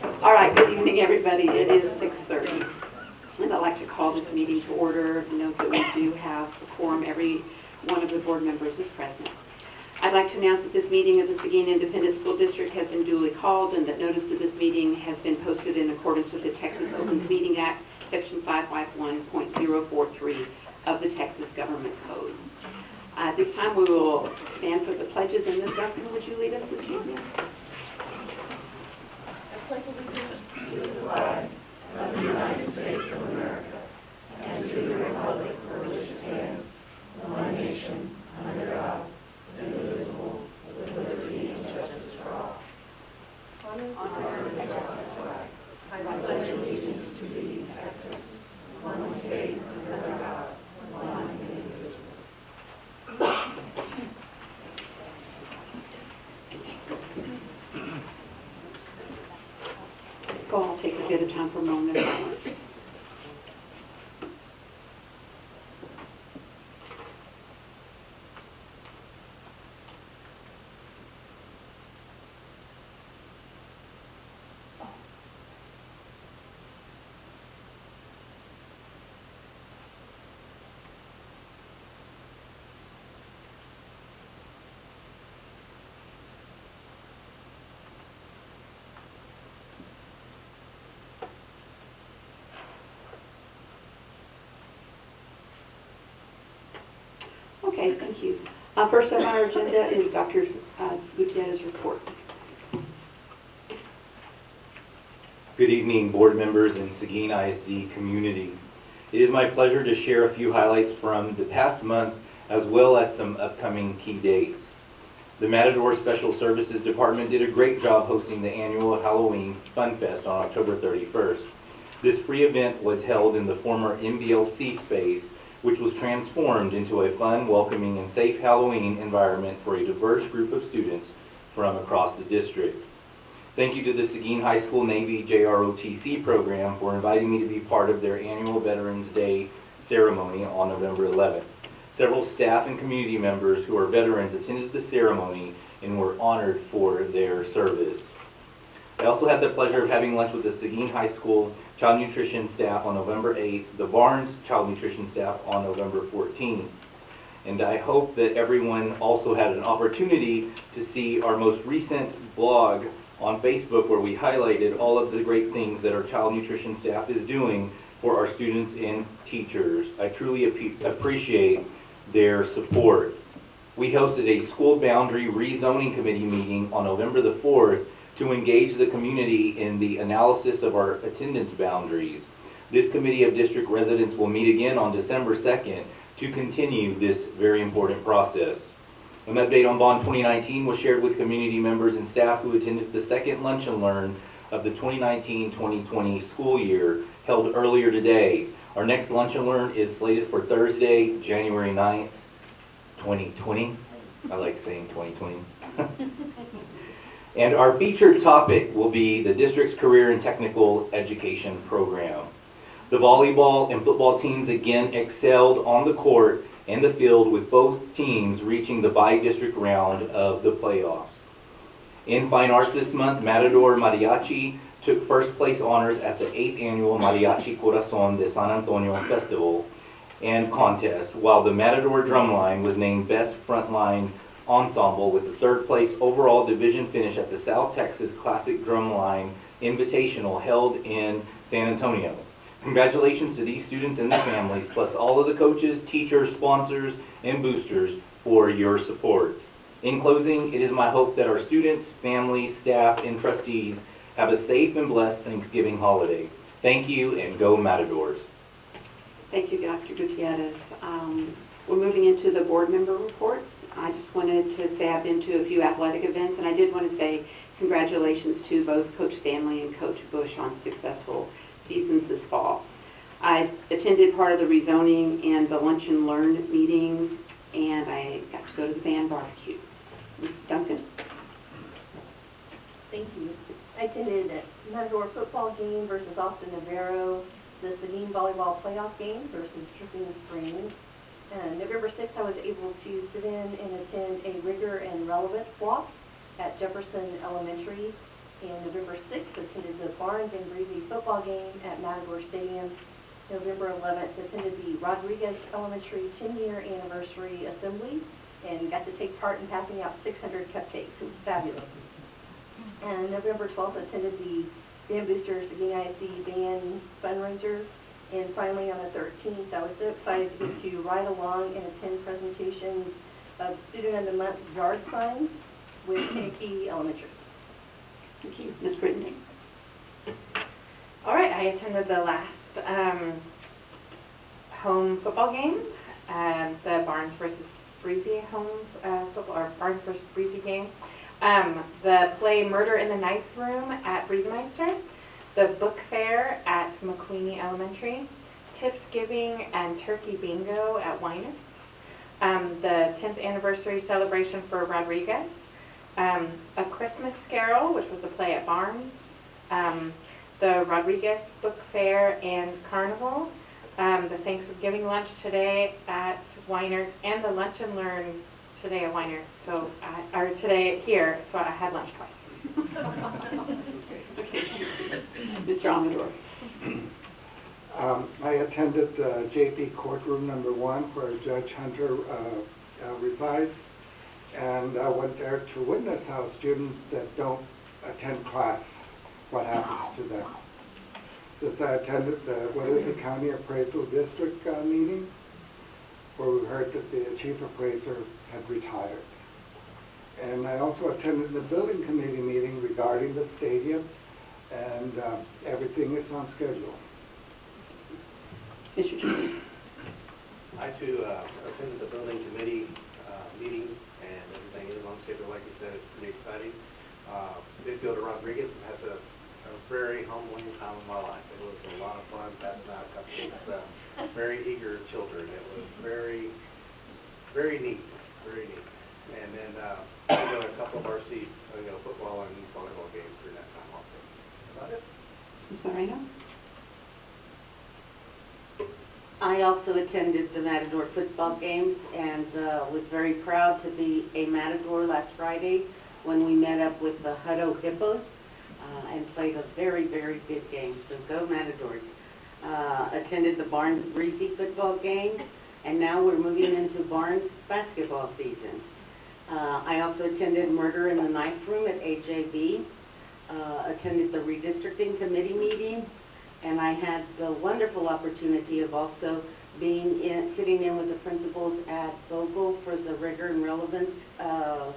All right, good evening, everybody. It is 6:30, and I'd like to call this meeting to order. Note that we do have a quorum. Every one of the board members is present. I'd like to announce that this meeting of the Seguin Independent School District has been duly called and that notice of this meeting has been posted in accordance with the Texas Opens Meeting Act, Section 551.043 of the Texas Government Code. At this time, we will stand for the pledges, and Ms. Duncan, would you lead us this evening? To the flag of the United States of America and to the republic for which it stands, one nation, under God, indivisible, with liberty and justice for all. Honor the Texas flag. I pledge allegiance to thee, Texas, one state, under God, one indivisible. I'll take a bit of time for a moment of silence. Okay, thank you. First on our agenda is Dr. Gutierrez's report. Good evening, board members and Seguin ISD community. It is my pleasure to share a few highlights from the past month as well as some upcoming key dates. The Matador Special Services Department did a great job hosting the annual Halloween Fun Fest on October 31st. This free event was held in the former MBLC space, which was transformed into a fun, welcoming, and safe Halloween environment for a diverse group of students from across the district. Thank you to the Seguin High School Navy JROTC program for inviting me to be part of their annual Veterans Day ceremony on November 11th. Several staff and community members who are veterans attended the ceremony and were honored for their service. I also had the pleasure of having lunch with the Seguin High School Child Nutrition staff on November 8th, the Barnes Child Nutrition staff on November 14th. And I hope that everyone also had an opportunity to see our most recent blog on Facebook where we highlighted all of the great things that our child nutrition staff is doing for our students and teachers. I truly appreciate their support. We hosted a school boundary rezoning committee meeting on November the 4th to engage the community in the analysis of our attendance boundaries. This committee of district residents will meet again on December 2nd to continue this very important process. An update on Bond 2019 was shared with community members and staff who attended the second Lunch and Learn of the 2019-2020 school year held earlier today. Our next Lunch and Learn is slated for Thursday, January 9th, 2020. I like saying 2020. And our featured topic will be the district's career and technical education program. The volleyball and football teams again excelled on the court and the field, with both teams reaching the by-district round of the playoffs. In fine arts this month, Matador Mariachi took first place honors at the 8th annual Mariachi Corazon de San Antonio Festival and contest, while the Matador Drumline was named Best Frontline Ensemble with the third place overall division finish at the South Texas Classic Drumline Invitational held in San Antonio. Congratulations to these students and their families, plus all of the coaches, teachers, sponsors, and boosters for your support. In closing, it is my hope that our students, families, staff, and trustees have a safe and blessed Thanksgiving holiday. Thank you, and go Matadors. Thank you, Dr. Gutierrez. We're moving into the board member reports. I just wanted to say I've been to a few athletic events, and I did want to say congratulations to both Coach Stanley and Coach Bush on successful seasons this fall. I attended part of the rezoning and the Lunch and Learn meetings, and I got to go to the band barbecue. Ms. Duncan? Thank you. I attended a Matador football game versus Austin Navarro, the Seguin volleyball playoff game versus Tripping Springs. November 6th, I was able to sit in and attend a rigor and relevance walk at Jefferson Elementary. And November 6th, attended the Barnes and Breezy football game at Matador Stadium. November 11th, attended the Rodriguez Elementary 10-year anniversary assembly and got to take part in passing out 600 cupcakes. It was fabulous. And November 12th, attended the Band Booster Seguin ISD band fundraiser. And finally, on the 13th, I was so excited to get to ride along and attend presentations of Student of the Month yard signs with Kankakee Elementary. Thank you. Ms. Brittany? All right, I attended the last home football game, the Barnes versus Breezy home football, or Barnes versus Breezy game. The play Murder in the Ninth Room at Breezemeister, the book fair at McQueenie Elementary, tips giving and turkey bingo at Wynant, the 10th anniversary celebration for Rodriguez, a Christmas Carol, which was the play at Barnes, the Rodriguez Book Fair and Carnival, the Thanksgiving lunch today at Wynant, and the Lunch and Learn today at Wynant, or today here, so I had lunch twice. Mr. Amador? I attended JP Courtroom #1, where Judge Hunter resides, and I went there to witness how students that don't attend class, what happens to them. Since I attended the Guadalupe County Appraisal District meeting, where we heard that the chief appraiser had retired. And I also attended the building committee meeting regarding the stadium, and everything is on schedule. Mr. Jones? I too attended the building committee meeting, and everything is on schedule. Like you said, it's pretty exciting. Midfielder Rodriguez had a very humbling time of my life. It was a lot of fun passing out cupcakes to very eager children. It was very, very neat, very neat. And then we got a couple of varsity football and volleyball games during that time also. That's about it. Ms. Moreno? I also attended the Matador football games and was very proud to be a Matador last Friday when we met up with the Hutto Hippos and played a very, very good game. So go Matadors. Attended the Barnes Breezy football game, and now we're moving into Barnes basketball season. I also attended Murder in the Ninth Room at AJB, attended the redistricting committee meeting, and I had the wonderful opportunity of also sitting in with the principals at Vogel for the Rigor and Relevance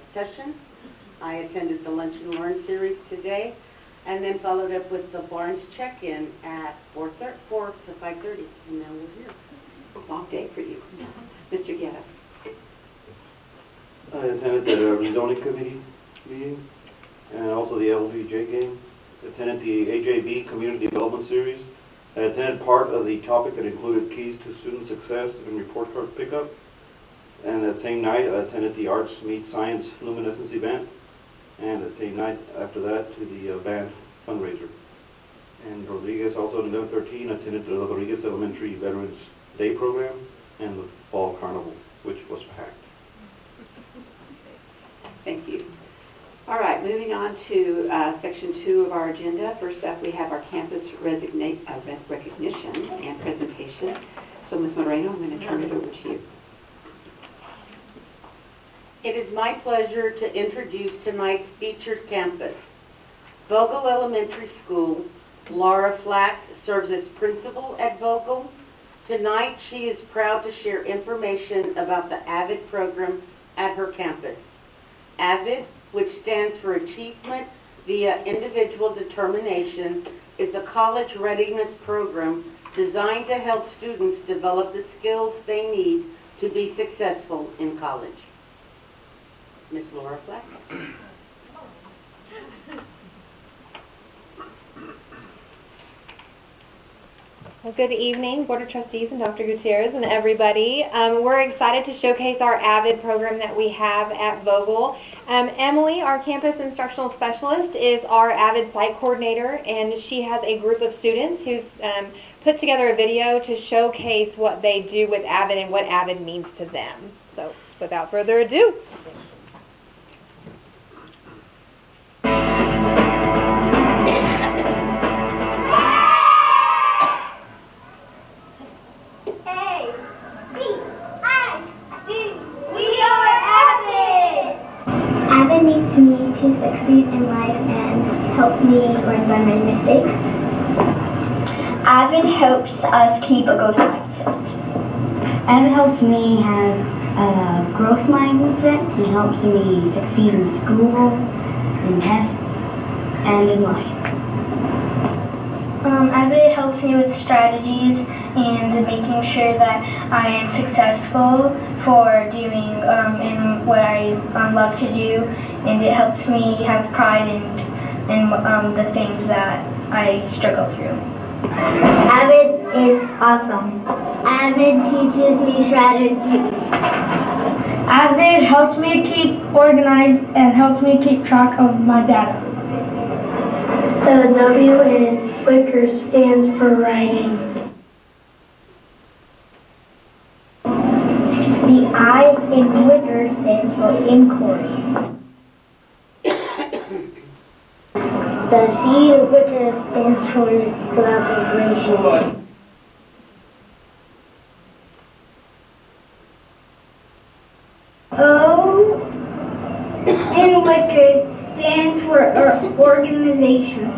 session. I attended the Lunch and Learn series today, and then followed up with the Barnes check-in at 4 to 5:30, and now we're here. Long day for you. Mr. Guerra? I attended the rezoning committee meeting and also the LBJ game. Attended the AJB Community Development Series. I attended part of the topic that included keys to student success and report card pickup. And that same night, I attended the Arts Meet Science Luminescence event. And that same night after that, to the band fundraiser. And Rodriguez also in 11/13 attended the Rodriguez Elementary Veterans Day program and the Fall Carnival, which was packed. Thank you. All right, moving on to section 2 of our agenda. First up, we have our campus recognition and presentation. So Ms. Moreno, I'm going to turn it over to you. It is my pleasure to introduce tonight's featured campus. Vogel Elementary School. Laura Flack serves as principal at Vogel. Tonight, she is proud to share information about the AVID program at her campus. AVID, which stands for Achievement via Individual Determination, is a college readiness program designed to help students develop the skills they need to be successful in college. Ms. Laura Flack. Well, good evening, Board of Trustees and Dr. Gutierrez and everybody. We're excited to showcase our AVID program that we have at Vogel. Emily, our campus instructional specialist, is our AVID site coordinator, and she has a group of students who put together a video to showcase what they do with AVID and what AVID means to them. So, without further ado. to succeed in life and help me learn by my mistakes. Avid helps us keep a growth mindset. Avid helps me have a growth mindset. It helps me succeed in school, in tests, and in life. Avid helps me with strategies and making sure that I am successful for doing in what I love to do, and it helps me have pride in the things that I struggle through. Avid is awesome. Avid teaches me strategy. Avid helps me keep organized and helps me keep track of my data. The W in Wicker stands for writing. The I in Wicker stands for inquiry. The C in Wicker stands for collaboration. O in Wicker stands for organization.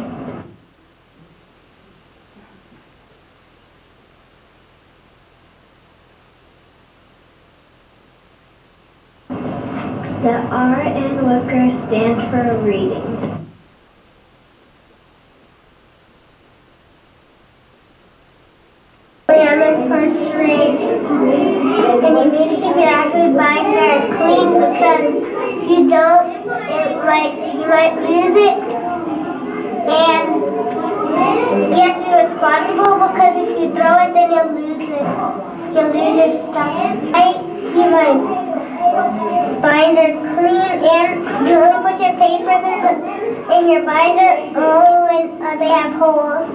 The R in Wicker stands for reading. I'm in first grade, and you need to keep your active binder clean because if you don't, you might lose it, and you have to be responsible because if you throw it, then you'll lose it. You'll lose your stuff. I keep my binder clean, and you only put your papers in your binder only when they have holes.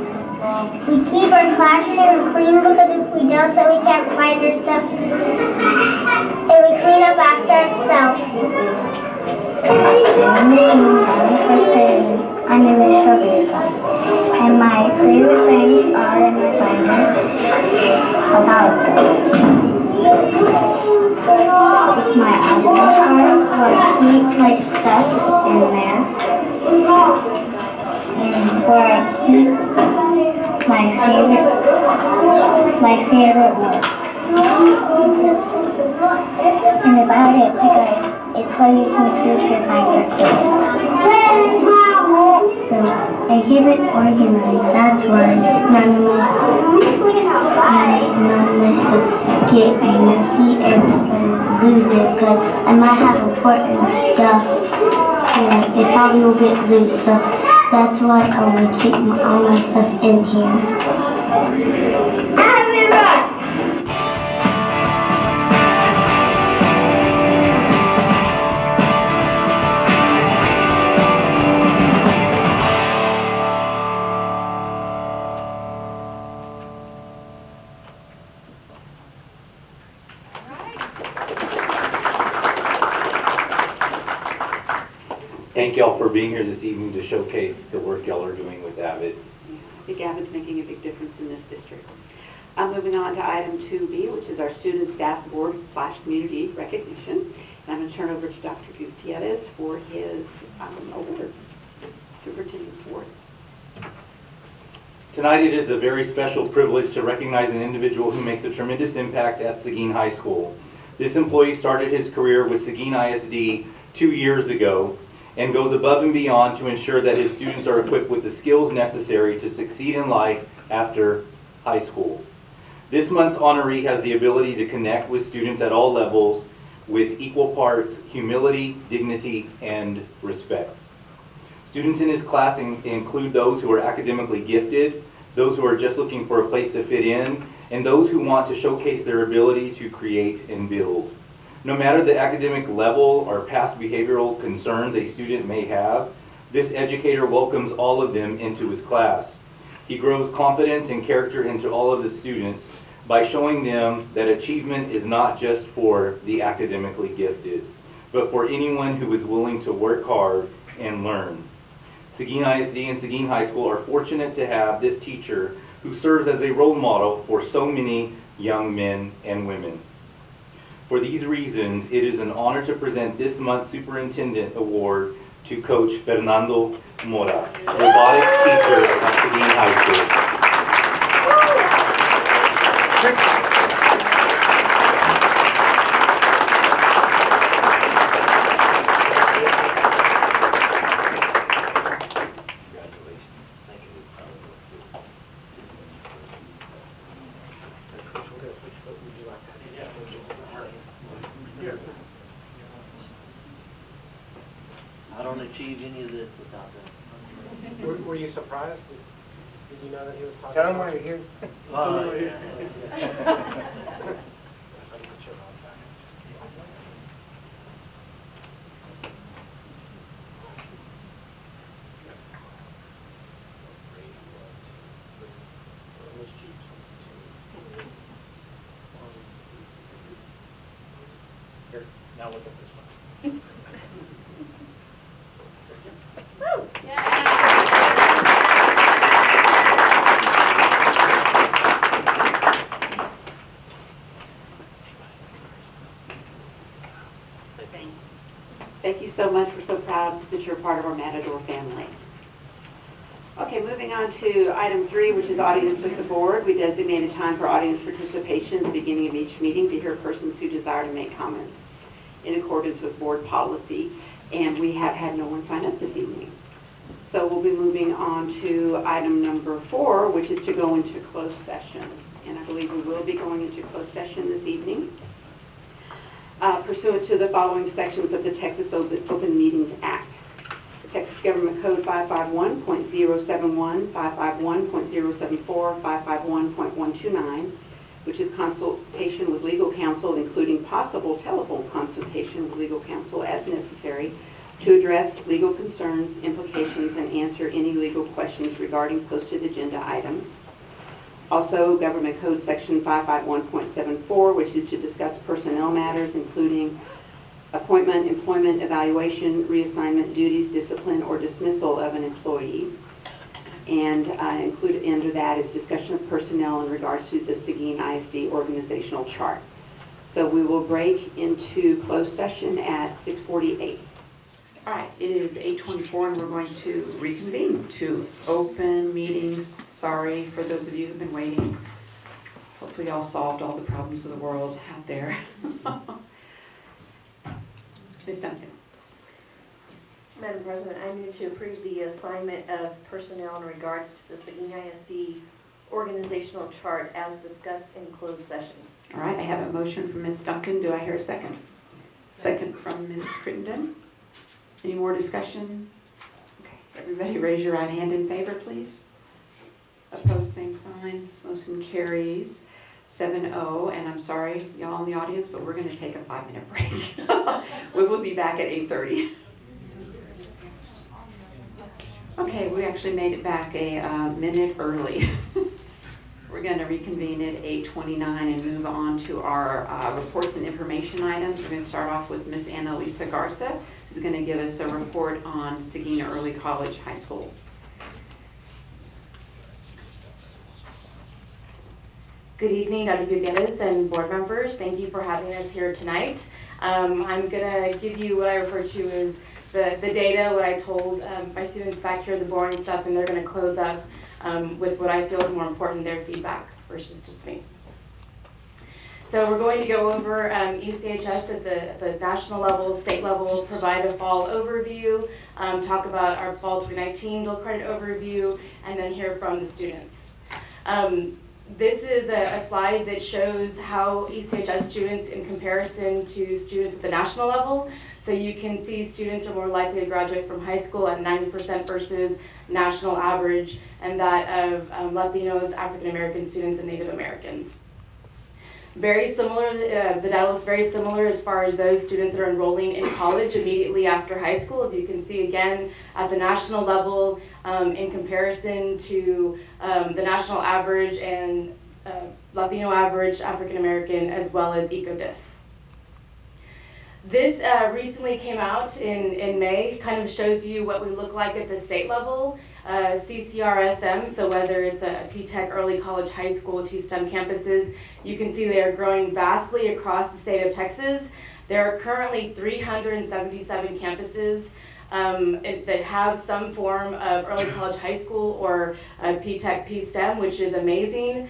We keep our classroom clean because if we don't, then we can't find our stuff. And we clean up after ourselves. I'm in the Trustees class. And my favorite things are in my binder about it's my alphabet card, so I keep my stuff in there. And where I keep my favorite work. And about it because it's so you can keep your binder clean. So I keep it organized. That's why none of my stuff get messy and lose it because I might have important stuff and it probably will get loose. So that's why I want to keep all my stuff in here. Thank y'all for being here this evening to showcase the work y'all are doing with Avid. I think Avid's making a big difference in this district. Moving on to item 2B, which is our student staff board / community recognition. And I'm going to turn over to Dr. Gutierrez for his award, Superintendent's Award. Tonight it is a very special privilege to recognize an individual who makes a tremendous impact at Seguin High School. This employee started his career with Seguin ISD 2 years ago and goes above and beyond to ensure that his students are equipped with the skills necessary to succeed in life after high school. This month's honoree has the ability to connect with students at all levels with equal parts humility, dignity, and respect. Students in his class include those who are academically gifted, those who are just looking for a place to fit in, and those who want to showcase their ability to create and build. No matter the academic level or past behavioral concerns a student may have, this educator welcomes all of them into his class. He grows confidence and character into all of the students by showing them that achievement is not just for the academically gifted, but for anyone who is willing to work hard and learn. Seguin ISD and Seguin High School are fortunate to have this teacher who serves as a role model for so many young men and women. For these reasons, it is an honor to present this month's Superintendent Award to Coach Fernando Mora, robotics teacher at Seguin High School. I don't achieve any of this without them. Were you surprised? Did you know that he was talking? Tell him about why you? you're here. Oh, yeah. If I can put your arm back, just keep it. Here, now look at this one. Thank you so much. We're so proud that you're part of our Matador family. Okay, moving on to item 3, which is audience with the board. We designated time for audience participation at the beginning of each meeting to hear persons who desire to make comments in accordance with board policy, and we have had no one sign up this evening. So we'll be moving on to item number 4, which is to go into closed session. And I believe we will be going into closed session this evening pursuant to the following sections of the Texas Open Meetings Act. The Texas Government Code 551.071, 551.074, 551.129, which is consultation with legal counsel, including possible telephone consultation with legal counsel as necessary to address legal concerns, implications, and answer any legal questions regarding posted agenda items. Also, Government Code Section 551.74, which is to discuss personnel matters, including appointment, employment, evaluation, reassignment, duties, discipline, or dismissal of an employee. And included under that is discussion of personnel in regards to the Seguin ISD organizational chart. So we will break into closed session at 6:48. All right, it is 8:24 and we're going to reconvene to open meetings. Sorry for those of you who've been waiting. Hopefully y'all solved all the problems of the world out there. Ms. Duncan. Madam President, I move to approve the assignment of personnel in regards to the Seguin ISD organizational chart as discussed in closed session. All right, I have a motion from Ms. Duncan. Do I hear a second? Second from Ms. Crittenden. Any more discussion? Okay, everybody raise your right hand in favor, please. Opposed, same sign. Motion carries 7-0. And I'm sorry, y'all in the audience, but we're going to take a 5-minute break. We will be back at 8:30. Okay, we actually made it back a minute early. We're going to reconvene at 8:29 and move on to our reports and information items. We're going to start off with Ms. Annalisa Garza, who's going to give us a report on Seguin Early College High School. Good evening, Dr. Gutierrez and board members. Thank you for having us here tonight. I'm going to give you what I refer to as the data, what I told my students back here, the boring stuff, and they're going to close up with what I feel is more important, their feedback versus just me. So we're going to go over ECHS at the national level, state level, provide a fall overview, talk about our fall 2019 dual credit overview, and then hear from the students. This is a slide that shows how ECHS students in comparison to students at the national level. So you can see students are more likely to graduate from high school at 90% versus national average, and that of Latinos, African American students, and Native Americans. Very similar, the data looks very similar as far as those students that are enrolling in college immediately after high school. As you can see again at the national level in comparison to the national average and Latino average, African American, as well as ECODIS. This recently came out in May, kind of shows you what we look like at the state level. CCRSM, so whether it's a P-TECH early college, high school, T-STEM campuses, you can see they are growing vastly across the state of Texas. There are currently 377 campuses that have some form of early college, high school, or P-Tech, P-STEM, which is amazing.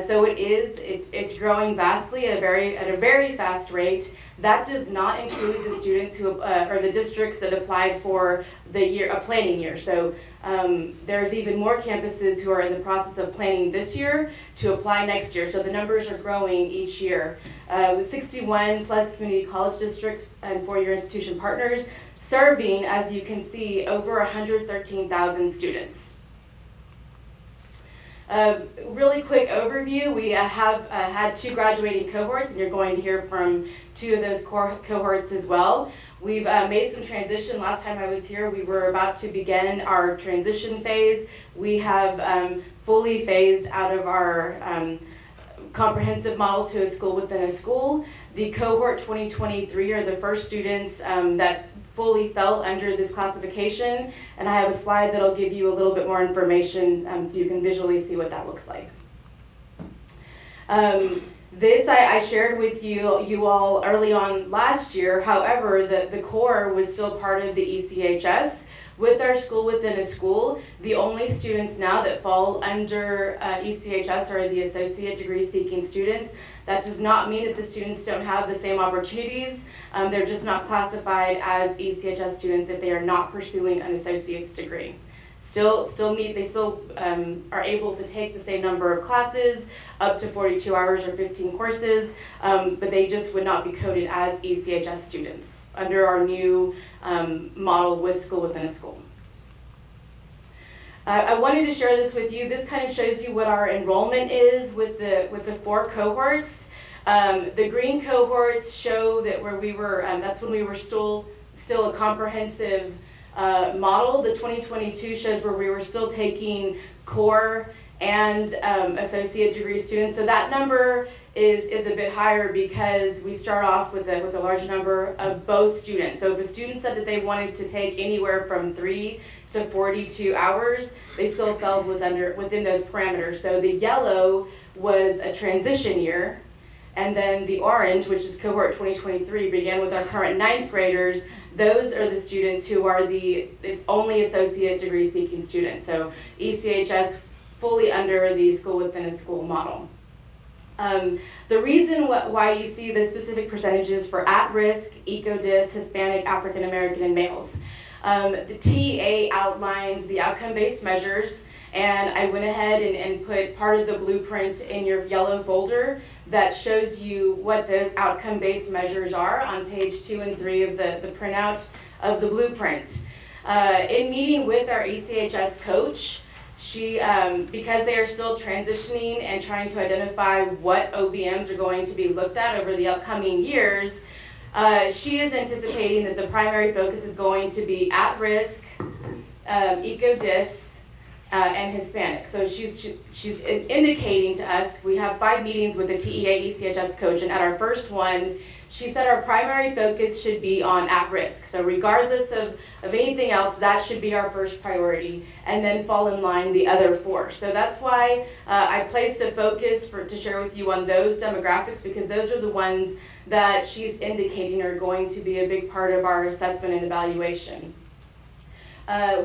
So it's growing vastly at a very fast rate. That does not include the students who or the districts that applied for a planning year. So there's even more campuses who are in the process of planning this year to apply next year. So the numbers are growing each year. With 61 plus community college districts and 4-year institution partners, serving, as you can see, over 113,000 students. Really quick overview, we have had 2 graduating cohorts, and you're going to hear from 2 of those cohorts as well. We've made some transition. Last time I was here, we were about to begin our transition phase. We have fully phased out of our comprehensive model to a school within a school. The cohort 2023 are the first students that fully fell under this classification, and I have a slide that'll give you a little bit more information so you can visually see what that looks like. This I shared with you all early on last year. However, the core was still part of the ECHS. With our school within a school, the only students now that fall under ECHS are the associate degree seeking students. That does not mean that the students don't have the same opportunities. They're just not classified as ECHS students if they are not pursuing an associate's degree. They still are able to take the same number of classes, up to 42 hours or 15 courses, but they just would not be coded as ECHS students under our new model with school within a school. I wanted to share this with you. This kind of shows you what our enrollment is with the 4 cohorts. The green cohorts show that where we were, that's when we were still a comprehensive model. The 2022 shows where we were still taking core and associate degree students. So that number is a bit higher because we start off with a large number of both students. So if a student said that they wanted to take anywhere from 3 to 42 hours, they still fell within those parameters. So the yellow was a transition year, and then the orange, which is cohort 2023, began with our current 9th graders. Those are the students who are it's only associate degree seeking students. So ECHS fully under the school within a school model. The reason why you see the specific percentages for at-risk, eco-dis, Hispanic, African American, and males. The TEA outlined the outcome-based measures, and I went ahead and put part of the blueprint in your yellow folder that shows you what those outcome-based measures are on page 2 and 3 of the printout of the blueprint. In meeting with our ECHS coach, she, because they are still transitioning and trying to identify what OBMs are going to be looked at over the upcoming years, she is anticipating that the primary focus is going to be at-risk, eco-dis, and Hispanic. So she's indicating to us, we have 5 meetings with the TEA ECHS coach, and at our first one, she said our primary focus should be on at-risk. So regardless of anything else, that should be our first priority, and then fall in line the other 4. So that's why I placed a focus to share with you on those demographics, because those are the ones that she's indicating are going to be a big part of our assessment and evaluation.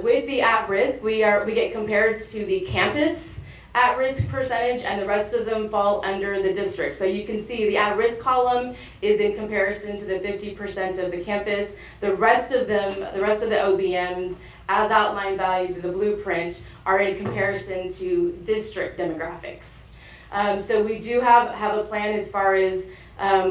With the at-risk, we get compared to the campus at-risk percentage, and the rest of them fall under the district. So you can see the at-risk column is in comparison to the 50% of the campus. The rest of the OBMs, as outlined by the blueprint, are in comparison to district demographics. So we do have a plan as far as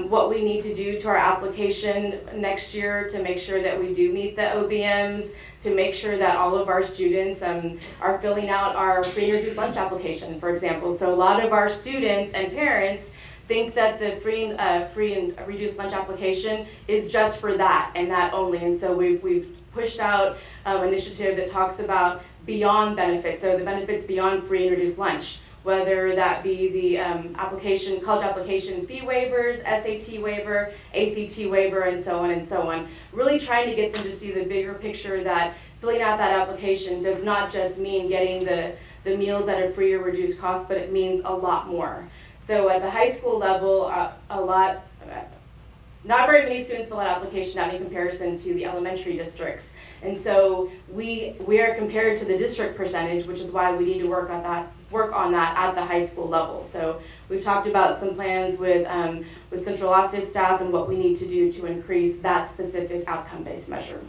what we need to do to our application next year to make sure that we do meet the OBMs, to make sure that all of our students are filling out our free and reduced lunch application, for example. So a lot of our students and parents think that the free and reduced lunch application is just for that and that only. And so we've pushed out an initiative that talks about beyond benefits, so the benefits beyond free and reduced lunch, whether that be the college application fee waivers, SAT waiver, ACT waiver, and so on and so on. Really trying to get them to see the bigger picture that filling out that application does not just mean getting the meals at a free or reduced cost, but it means a lot more. So at the high school level, not very many students fill out application out in comparison to the elementary districts. And so we are compared to the district percentage, which is why we need to work on that at the high school level. So we've talked about some plans with central office staff and what we need to do to increase that specific outcome-based measure.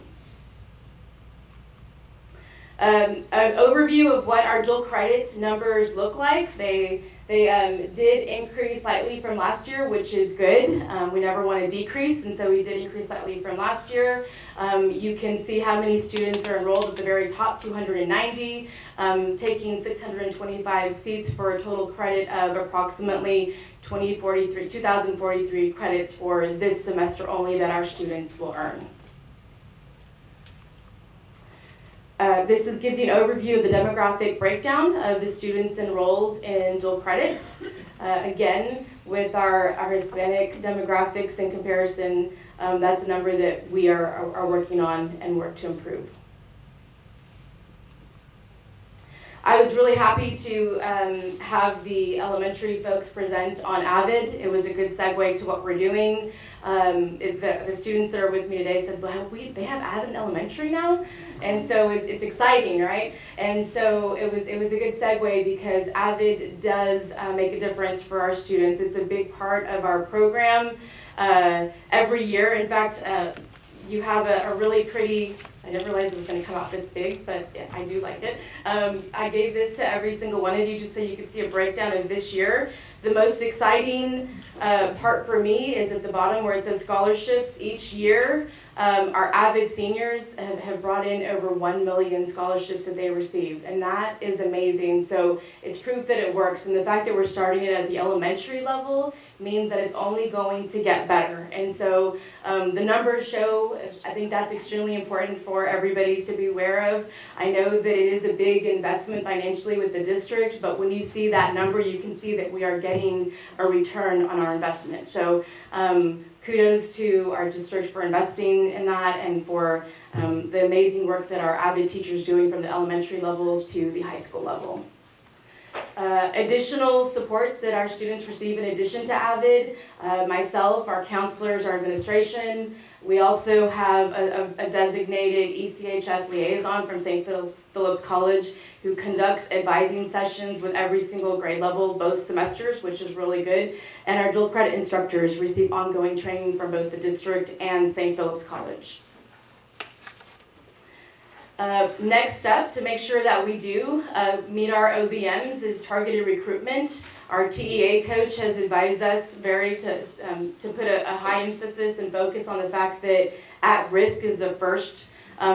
An overview of what our dual credit numbers look like. They did increase slightly from last year, which is good. We never want to decrease, and so we did increase slightly from last year. You can see how many students are enrolled at the very top, 290, taking 625 seats for a total credit of approximately 2,043 credits for this semester only that our students will earn. This gives you an overview of the demographic breakdown of the students enrolled in dual credit. Again, with our Hispanic demographics in comparison, that's a number that we are working on and work to improve. I was really happy to have the elementary folks present on AVID. It was a good segue to what we're doing. The students that are with me today said, well, they have AVID in elementary now? And so it's exciting, right? And so it was a good segue because AVID does make a difference for our students. It's a big part of our program every year. In fact, you have a really pretty, I didn't realize it was going to come out this big, but yeah, I do like it. I gave this to every single one of you just so you could see a breakdown of this year. The most exciting part for me is at the bottom where it says scholarships. Each year, our AVID seniors have brought in over 1 million scholarships that they received, and that is amazing. So it's proof that it works, and the fact that we're starting it at the elementary level means that it's only going to get better. And so the numbers show, I think that's extremely important for everybody to be aware of. I know that it is a big investment financially with the district, but when you see that number, you can see that we are getting a return on our investment. So kudos to our district for investing in that and for the amazing work that our AVID teachers doing from the elementary level to the high school level. Additional supports that our students receive in addition to AVID, myself, our counselors, our administration. We also have a designated ECHS liaison from St. Philip's College who conducts advising sessions with every single grade level, both semesters, which is really good. And our dual credit instructors receive ongoing training from both the district and St. Philip's College. Next step to make sure that we do meet our OBMs is targeted recruitment. Our TEA coach has advised us to put a high emphasis and focus on the fact that at risk is the first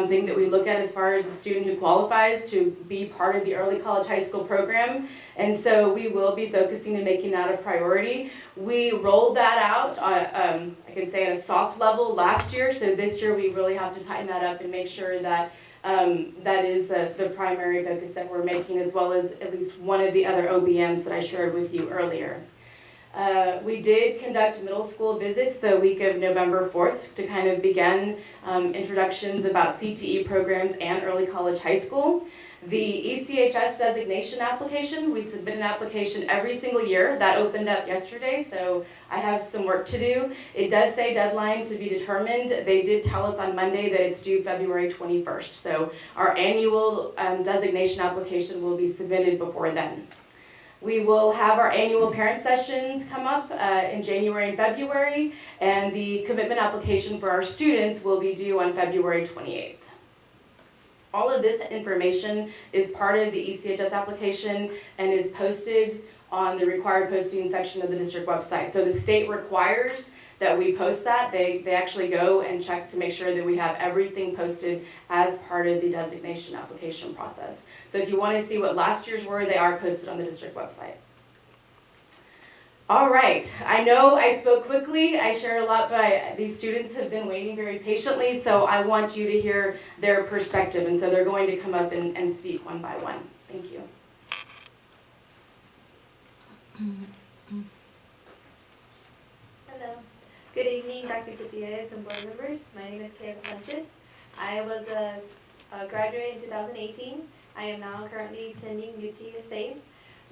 thing that we look at as far as a student who qualifies to be part of the early college high school program. And so we will be focusing and making that a priority. We rolled that out, I can say at a soft level last year. So this year we really have to tighten that up and make sure that that is the primary focus that we're making, as well as at least one of the other OBMs that I shared with you earlier. We did conduct middle school visits the week of November 4th to kind of begin introductions about CTE programs and early college high school. The ECHS designation application, we submit an application every single year. That opened up yesterday, so I have some work to do. It does say deadline to be determined. They did tell us on Monday that it's due February 21st. So our annual designation application will be submitted before then. We will have our annual parent sessions come up in January and February, and the commitment application for our students will be due on February 28th. All of this information is part of the ECHS application and is posted on the required posting section of the district website. So the state requires that we post that. They actually go and check to make sure that we have everything posted as part of the designation application process. So if you want to see what last year's were, they are posted on the district website. All right, I know I spoke quickly, I shared a lot, but these students have been waiting very patiently, so I want you to hear their perspective, and so they're going to come up and speak one by one. Thank you. Hello. Good evening, Dr. Gutierrez and board members. My name is Kayla Sanchez. I was a graduate in 2018. I am now currently attending UTSA.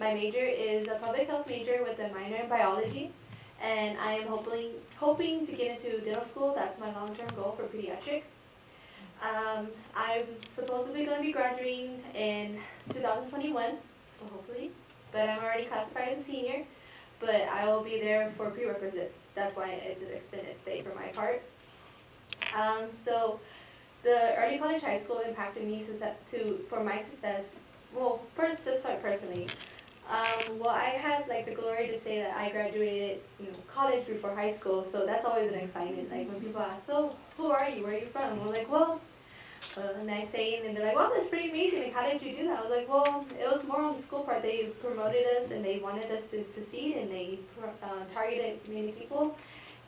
My major is a public health major with a minor in biology, and I am hoping to get into dental school. That's my long-term goal for pediatric. I'm supposedly going to be graduating in 2021, so hopefully, but I'm already classified as a senior, but I will be there for prerequisites. That's why it's an extended stay for my part. So the early college high school impacted me for my success. Well, first to start personally. Well, I had like the glory to say that I graduated, college before high school, so that's always an excitement. Like when people ask, "So, who are you? Where are you from?" We're like, "Well," and I say it, and they're like, "Well, that's pretty amazing. Like, how did you do that?" I was like, "Well, it was more on the school part. They promoted us, and they wanted us to succeed, and they targeted many people."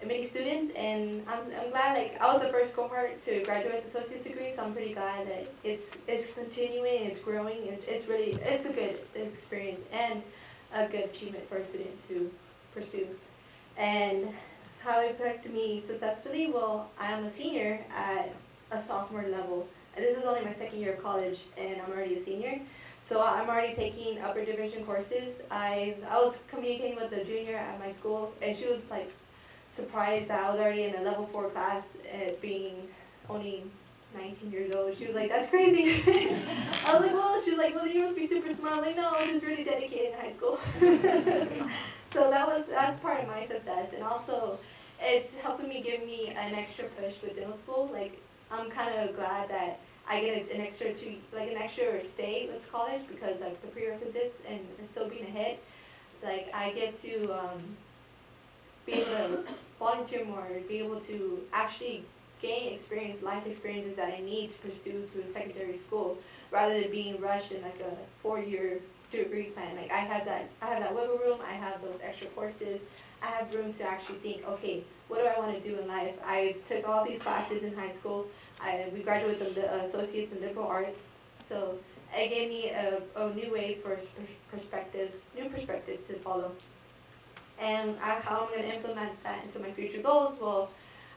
And many students, and I'm glad, like, I was the first cohort to graduate with associate's degree, so I'm pretty glad that it's continuing, it's growing, and it's a good experience and a good achievement for a student to pursue. And how it affected me successfully, well, I am a senior at a sophomore level. And this is only my second year of college, and I'm already a senior. So I'm already taking upper division courses. I was communicating with the junior at my school, and she was like, surprised that I was already in a level 4 class at being only 19 years old. She was like, "That's crazy." I was like, "Well," she was like, "Well, you must be super smart." I'm like, "No, I was just really dedicated in high school." So that's part of my success, and also it's helping me give me an extra push with dental school. Like, I'm kind of glad that I get an extra stay with college, because like the prerequisites and still being ahead, like I get to be able to volunteer more, be able to actually gain life experiences that I need to pursue to a secondary school, rather than being rushed in like a 4-year degree plan. Like I have that wiggle room, I have those extra courses, I have room to actually think, okay, what do I want to do in life? I took all these classes in high school. We graduated with the associates in liberal arts, so it gave me a new way for new perspectives to follow. And how I'm going to implement that into my future goals, well,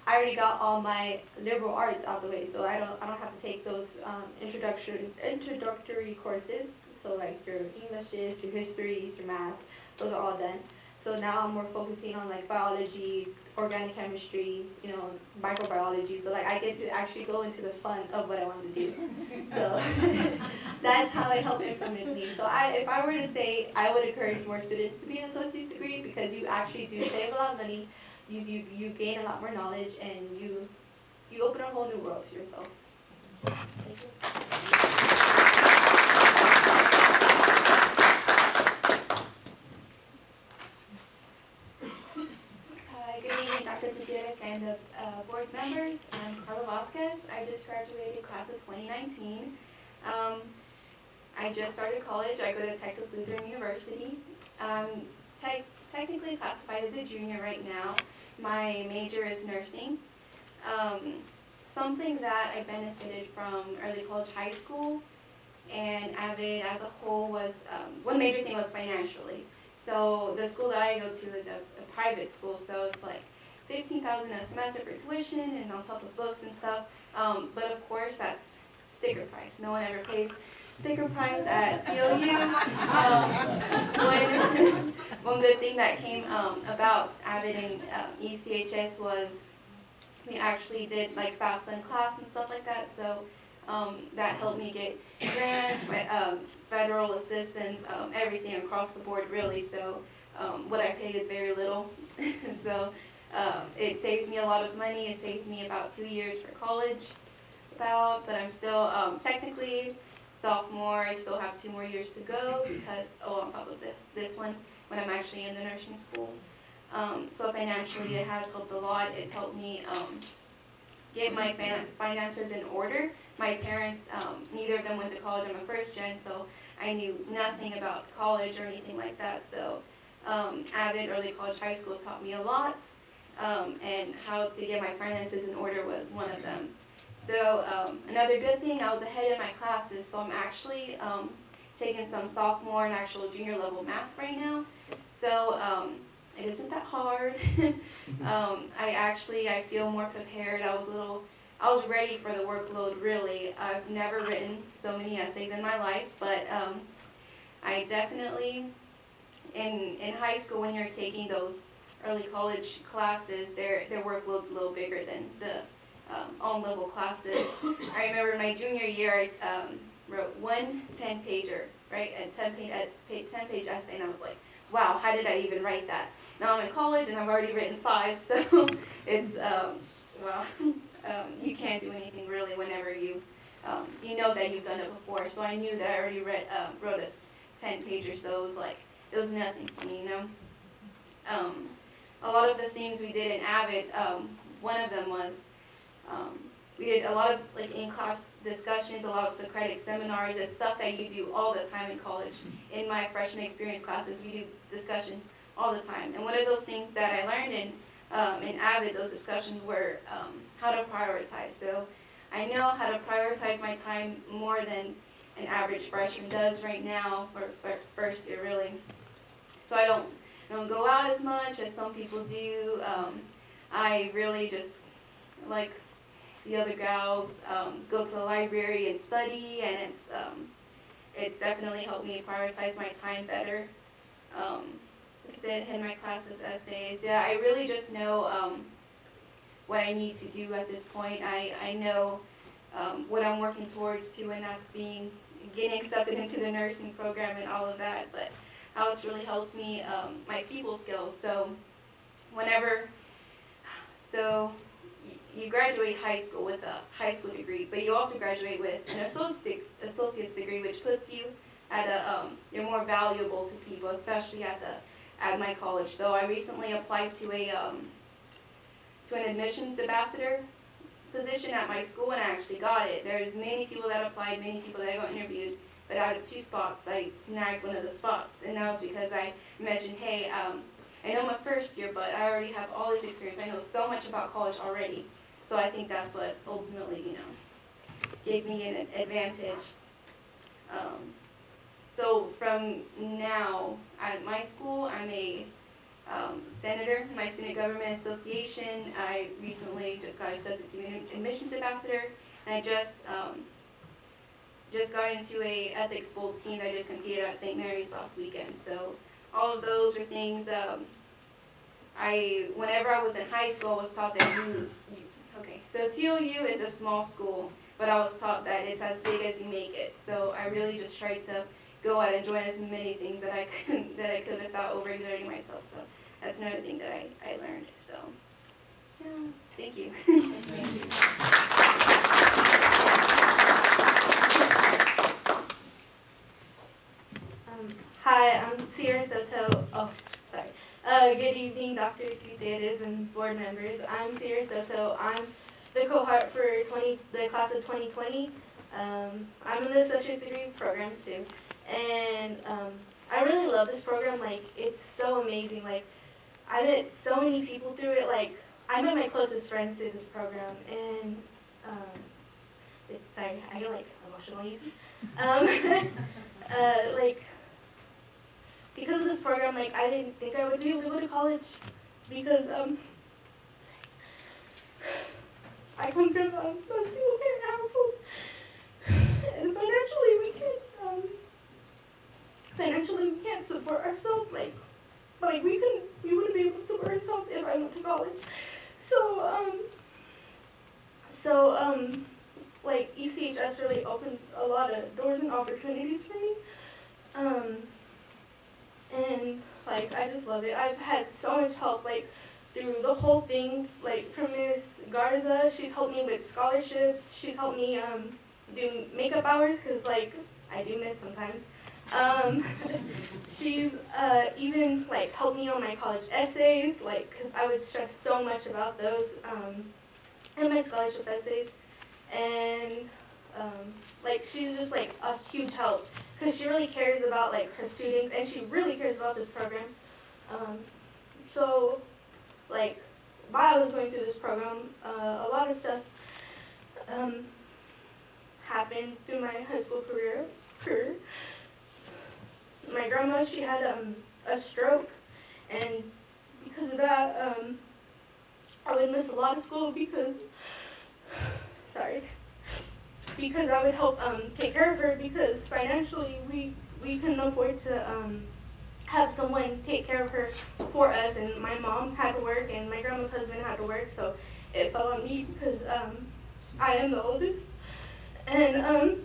I already got all my liberal arts out the way, so I don't have to take those introductory courses. So like your Englishes, your histories, your math, those are all done. So now I'm more focusing on like biology, organic chemistry, microbiology. So like I get to actually go into the fun of what I want to do. So that's how it helped implement me. So if I were to say, I would encourage more students to be an associate's degree, because you actually do save a lot of money, you gain a lot more knowledge, and you open a whole new world to yourself. Thank you. Good evening, Dr. Gutierrez and the board members. I'm Carla Vasquez. I just graduated class of 2019. I just started college. I go to Texas Lutheran University. Technically classified as a junior right now. My major is nursing. Something that I benefited from early college, high school, and AVID as a whole was, one major thing was financially. So the school that I go to is a private school, so it's like $15,000 a semester for tuition and on top of books and stuff. But of course, that's sticker price. No one ever pays sticker price at TLU. One good thing that came about AVID and ECHS was we actually did like FAFSA in class and stuff like that. So that helped me get grants, federal assistance, everything across the board really. So what I paid is very little. So it saved me a lot of money. It saved me about 2 years for college, but I'm still technically sophomore. I still have 2 more years to go because, on top of this one, when I'm actually in the nursing school. So financially it has helped a lot. It's helped me get my finances in order. My parents, neither of them went to college. I'm a first gen, so I knew nothing about college or anything like that. So AVID early college high school taught me a lot, and how to get my finances in order was one of them. So another good thing, I was ahead in my classes, so I'm actually taking some sophomore and actual junior level math right now. So it isn't that hard. I feel more prepared. I was ready for the workload, really. I've never written so many essays in my life, but I definitely, in high school when you're taking those early college classes, their workload's a little bigger than the all-level classes. I remember my junior year, I wrote one 10-pager, right? A 10-page essay, and I was like, wow, how did I even write that? Now I'm in college and I've already written 5, so it's, well, you can't do anything really whenever you know that you've done it before. So I knew that I already wrote a 10-pager, so it was nothing to me, you know. A lot of the things we did in AVID, one of them was we did a lot of in-class discussions, a lot of Socratic seminars. It's stuff that you do all the time in college. In my freshman experience classes, we do discussions all the time. And one of those things that I learned in AVID, those discussions were how to prioritize. So I know how to prioritize my time more than an average freshman does right now, or first year really. So I don't go out as much as some people do. I really just, like the other gals, go to the library and study, and it's definitely helped me prioritize my time better. Like I said, in my classes, essays, yeah, I really just know what I need to do at this point. I know what I'm working towards too, and that's getting accepted into the nursing program and all of that, but how it's really helped me, my people skills. So you graduate high school with a high school degree, but you also graduate with an associate's degree, which puts you at you're more valuable to people, especially at my college. So I recently applied to an admissions ambassador position at my school, and I actually got it. There's many people that applied, many people that got interviewed, but out of 2 spots, I snagged one of the spots, and that was because I mentioned, hey, I know I'm a first year, but I already have all this experience. I know so much about college already. So I think that's what ultimately, gave me an advantage. So from now, at my school, I'm a senator in my student government association. I recently just got accepted to be an admissions ambassador, and I just got into a ethics bowl team that I just competed at St. Mary's last weekend. So all of those are things, whenever I was in high school, I was taught that so TOU is a small school, but I was taught that it's as big as you make it. So I really just tried to go out and join as many things that I could without overexerting myself. So that's another thing that I learned. So yeah, thank you. Hi, I'm Sierra Soto. Oh, sorry. Good evening, Dr. Gutierrez and board members. I'm Sierra Soto. I'm the cohort for the class of 2020. I'm in the associate's degree program too, and I really love this program. It's so amazing. I met so many people through it. I met my closest friends through this program, and sorry, I get emotional easy. Because of this program, I didn't think I would be able to go to college because I come from a single parent household, and financially we can't support ourselves. We wouldn't be able to support ourselves if I went to college. ECHS really opened a lot of doors and opportunities for me. And I just love it. I've had so much help through the whole thing, from Miss Garza. She's helped me with scholarships. She's helped me do makeup hours because I do miss sometimes. She's even helped me on my college essays, because I would stress so much about those and my scholarship essays. And she's just a huge help because she really cares about her students, and she really cares about this program. While I was going through this program, a lot of stuff happened through my high school career. My grandma, she had a stroke, and because of that, I would miss a lot of school because I would help take care of her because financially we couldn't afford to have someone take care of her for us, and my mom had to work and my grandma's husband had to work, so it fell on me because I am the oldest, and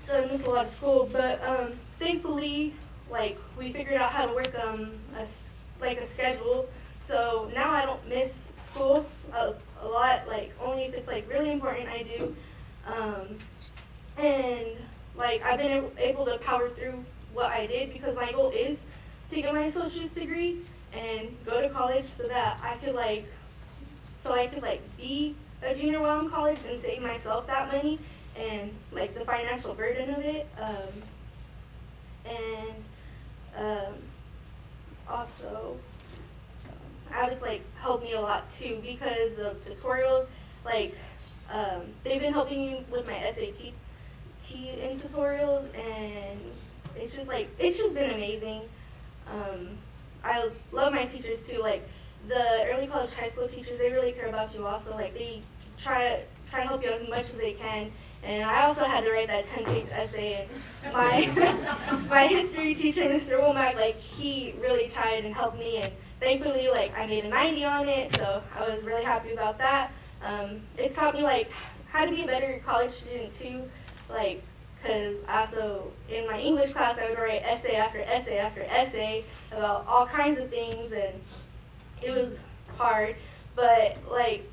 so I missed a lot of school, but thankfully, like, we figured out how to work a schedule, so now I don't miss school a lot, like, only if it's like really important I do, and like I've been able to power through what I did because my goal is to get my associate's degree and go to college so that I could be a junior while in college and save myself that money and like the financial burden of it. Also, Addicts like helped me a lot too because of tutorials. Like they've been helping me with my SAT in tutorials, and it's just been amazing. I love my teachers too. Like the early college, high school teachers, they really care about you. Also, like they try to help you as much as they can. And I also had to write that 10-page essay. And my history teacher, Mr. Womack, like he really tried and helped me. And thankfully, like I made a 90 on it, so I was really happy about that. It taught me like how to be a better college student too. Like, because also in my English class, I would write essay after essay after essay about all kinds of things, and it was hard. But like,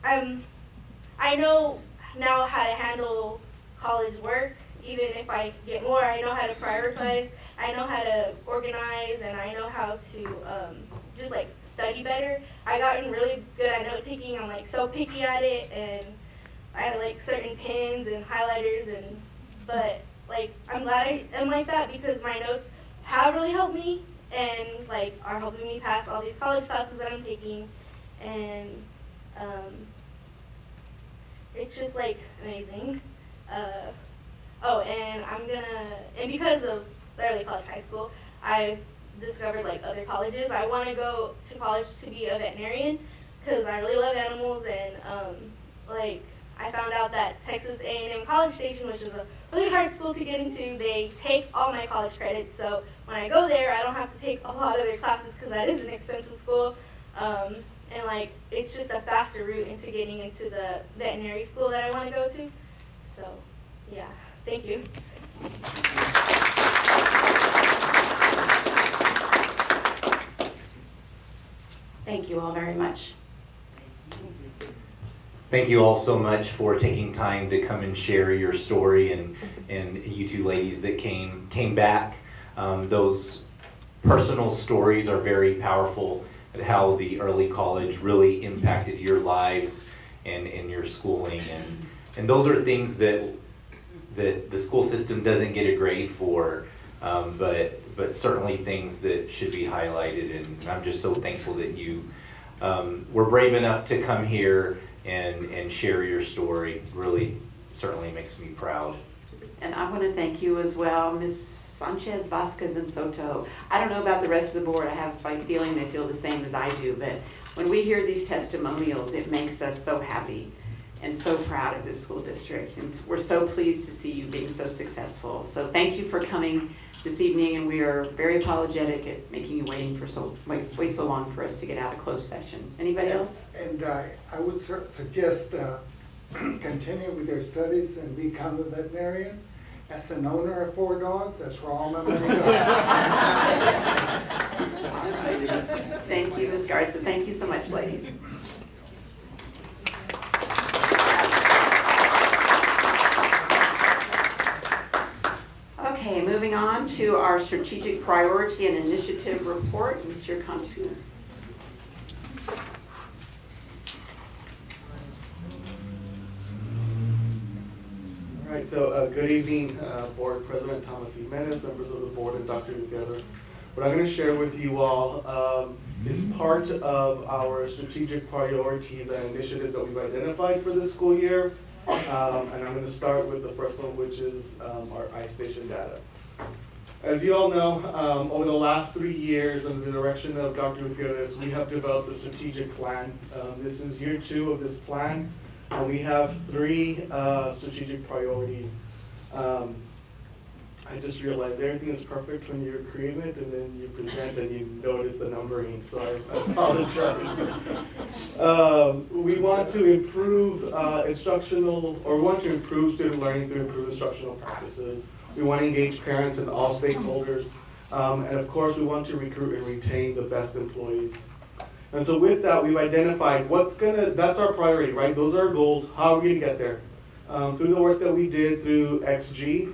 I know now how to handle college work. Even if I get more, I know how to prioritize. I know how to organize, and I know how to just like study better. I gotten really good at note taking. I'm like so picky at it, and I had like certain pens and highlighters, but like I'm glad I am like that because my notes have really helped me and like are helping me pass all these college classes that I'm taking, and it's just like amazing. And because of the early college, high school, I discovered like other colleges. I want to go to college to be a veterinarian because I really love animals, and like I found out that Texas A&M College Station, which is a really hard school to get into, they take all my college credits. So when I go there, I don't have to take a lot of their classes because that is an expensive school. And like it's just a faster route into getting into the veterinary school that I want to go to. So yeah, thank you. Thank you all very much. Thank you all so much for taking time to come and share your story, and you two ladies that came back. Those personal stories are very powerful at how the early college really impacted your lives and your schooling, and those are things that the school system doesn't get a grade for, but certainly things that should be highlighted, and I'm just so thankful that you were brave enough to come here and share your story. Really certainly makes me proud. And I want to thank you as well, Ms. Sanchez, Vasquez, and Soto. I don't know about the rest of the board. I have my feeling they feel the same as I do, but when we hear these testimonials, it makes us so happy and so proud of this school district. And we're so pleased to see you being so successful. So thank you for coming this evening, and we are very apologetic at making you wait so long for us to get out of closed session. Anybody else? And I would suggest continue with your studies and become a veterinarian. As an owner of 4 dogs, that's where all my money goes. Thank you, Ms. Garza. Thank you so much, ladies. Okay, moving on to our strategic priority and initiative report, Mr. Cantu. All right, so good evening, Board President Thomas Jimenez, members of the board, and Dr. Gutierrez. What I'm going to share with you all is part of our strategic priorities and initiatives that we've identified for this school year. And I'm going to start with the first one, which is our iStation data. As you all know, over the last 3 years, under the direction of Dr. Gutierrez, we have developed a strategic plan. This is year 2 of this plan, and we have 3 strategic priorities. I just realized everything is perfect when you're creating it, and then you present and you notice the numbering, so I apologize. We want to improve we want to improve student learning through improved instructional practices. We want to engage parents and all stakeholders. And of course, we want to recruit and retain the best employees. And so with that, we've identified that's our priority, right? Those are our goals. How are we going to get there? Through the work that we did through XG,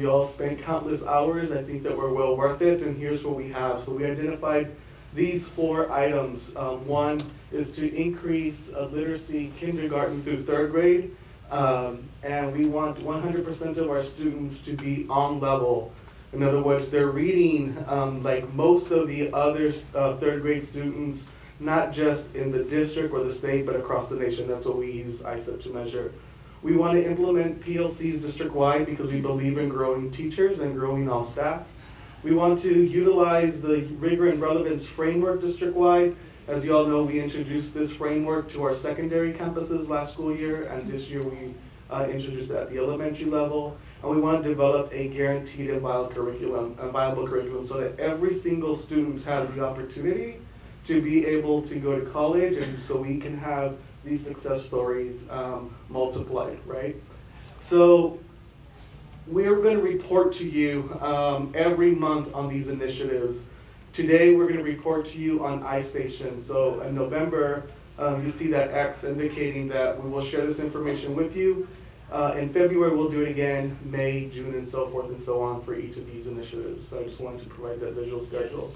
you all spent countless hours. I think that we're well worth it, and here's what we have. So we identified these 4 items. One is to increase literacy kindergarten through 3rd grade, and we want 100% of our students to be on level. In other words, they're reading like most of the other 3rd grade students, not just in the district or the state, but across the nation. That's what we use ISEP to measure. We want to implement PLCs district-wide because we believe in growing teachers and growing all staff. We want to utilize the rigor and relevance framework district-wide. As you all know, we introduced this framework to our secondary campuses last school year, and this year we introduced it at the elementary level. And we want to develop a guaranteed and viable curriculum so that every single student has the opportunity to be able to go to college, and so we can have these success stories multiplied, right? So we're going to report to you every month on these initiatives. Today we're going to report to you on iStation. So in November, you see that X indicating that we will share this information with you. In February we'll do it again, May, June, and so forth and so on for each of these initiatives. So I just wanted to provide that visual schedule.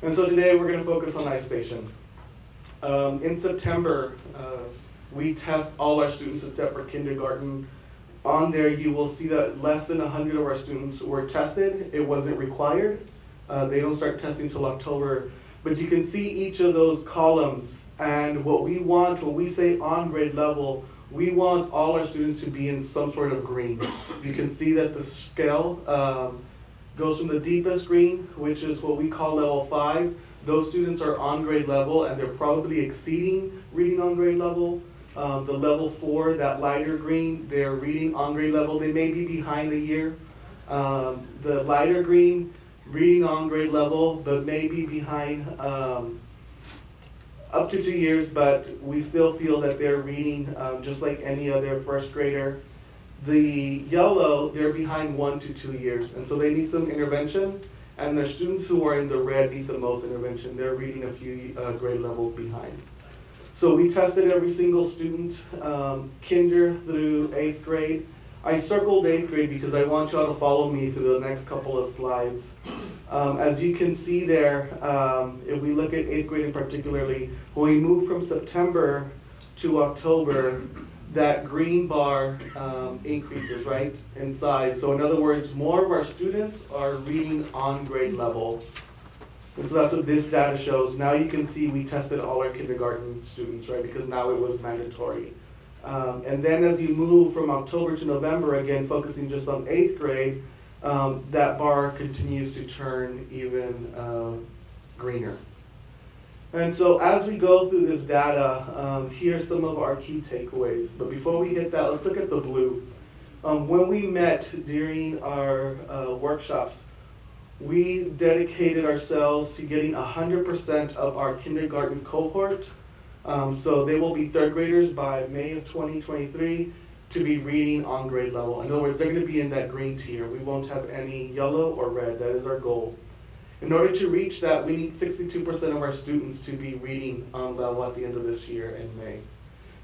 And so today we're going to focus on iStation. In September, we test all our students except for kindergarten. On there, you will see that less than 100 of our students were tested. It wasn't required. They don't start testing until October. But you can see each of those columns. And what we want, when we say on grade level, we want all our students to be in some sort of green. You can see that the scale goes from the deepest green, which is what we call level 5. Those students are on grade level, and they're probably exceeding reading on grade level. The level 4, that lighter green, they're reading on grade level. They may be behind a year. The lighter green, reading on grade level, but may be behind up to 2 years, but we still feel that they're reading just like any other first grader. The yellow, they're behind 1 to 2 years, and so they need some intervention. And the students who are in the red need the most intervention. They're reading a few grade levels behind. So we tested every single student, kinder through 8th grade. I circled 8th grade because I want y'all to follow me through the next couple of slides. As you can see there, if we look at 8th grade in particularly, when we move from September to October, that green bar increases, right, in size. So in other words, more of our students are reading on grade level. And so that's what this data shows. Now you can see we tested all our kindergarten students, right, because now it was mandatory. And then as you move from October to November, again, focusing just on 8th grade, that bar continues to turn even greener. And so as we go through this data, here's some of our key takeaways. But before we hit that, let's look at the blue. When we met during our workshops, we dedicated ourselves to getting 100% of our kindergarten cohort. So they will be 3rd graders by May of 2023 to be reading on grade level. In other words, they're going to be in that green tier. We won't have any yellow or red. That is our goal. In order to reach that, we need 62% of our students to be reading on level at the end of this year in May.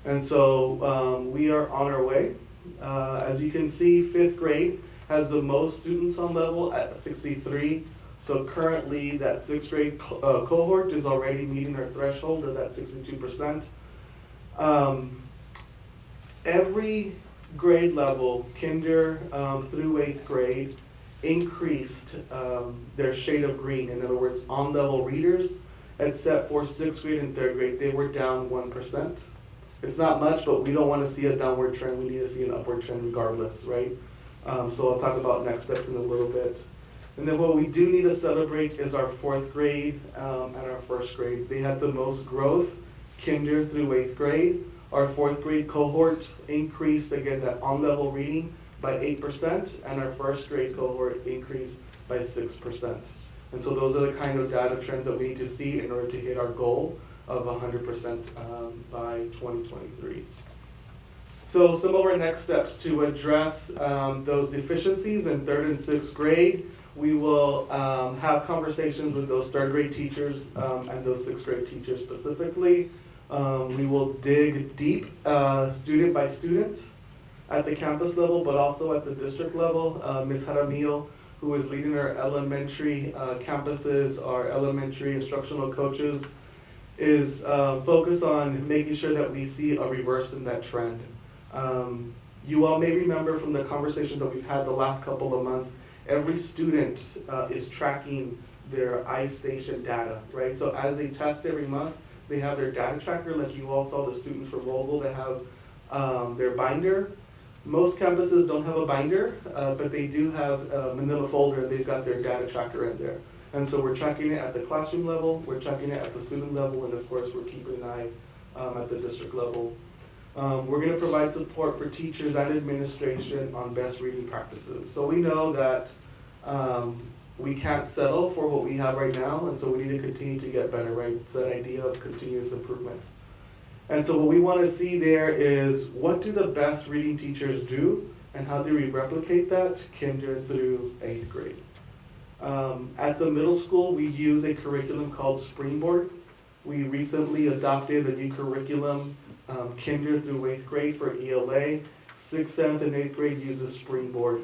And so we are on our way. As you can see, 5th grade has the most students on level at 63. So currently that 6th grade cohort is already meeting our threshold of that 62%. Every grade level, kinder through 8th grade, increased their shade of green. In other words, on-level readers, except for 6th grade and 3rd grade, they were down 1%. It's not much, but we don't want to see a downward trend. We need to see an upward trend regardless, right? So I'll talk about next steps in a little bit. And then what we do need to celebrate is our 4th grade and our 1st grade. They had the most growth, kinder through 8th grade. Our 4th grade cohort increased, again, that on-level reading by 8%, and our first grade cohort increased by 6%. And so those are the kind of data trends that we need to see in order to hit our goal of 100% by 2023. So some of our next steps to address those deficiencies in 3rd and 6th grade, we will have conversations with those 3rd grade teachers and those 6th grade teachers specifically. We will dig deep student by student at the campus level, but also at the district level. Ms. Jaramillo, who is leading our elementary campuses, our elementary instructional coaches, is focused on making sure that we see a reverse in that trend. You all may remember from the conversations that we've had the last couple of months, every student is tracking their iStation data, right? So as they test every month, they have their data tracker, like you all saw the students from Vogel that have their binder. Most campuses don't have a binder, but they do have a manila folder, and they've got their data tracker in there. And so we're tracking it at the classroom level, we're tracking it at the student level, and of course we're keeping an eye at the district level. We're going to provide support for teachers and administration on best reading practices. So we know that we can't settle for what we have right now, and so we need to continue to get better, right? It's that idea of continuous improvement. And so what we want to see there is, what do the best reading teachers do, and how do we replicate that kinder through 8th grade? At the middle school, we use a curriculum called Springboard. We recently adopted a new curriculum, kinder through 8th grade for ELA. 6th, 7th, and 8th grade uses Springboard.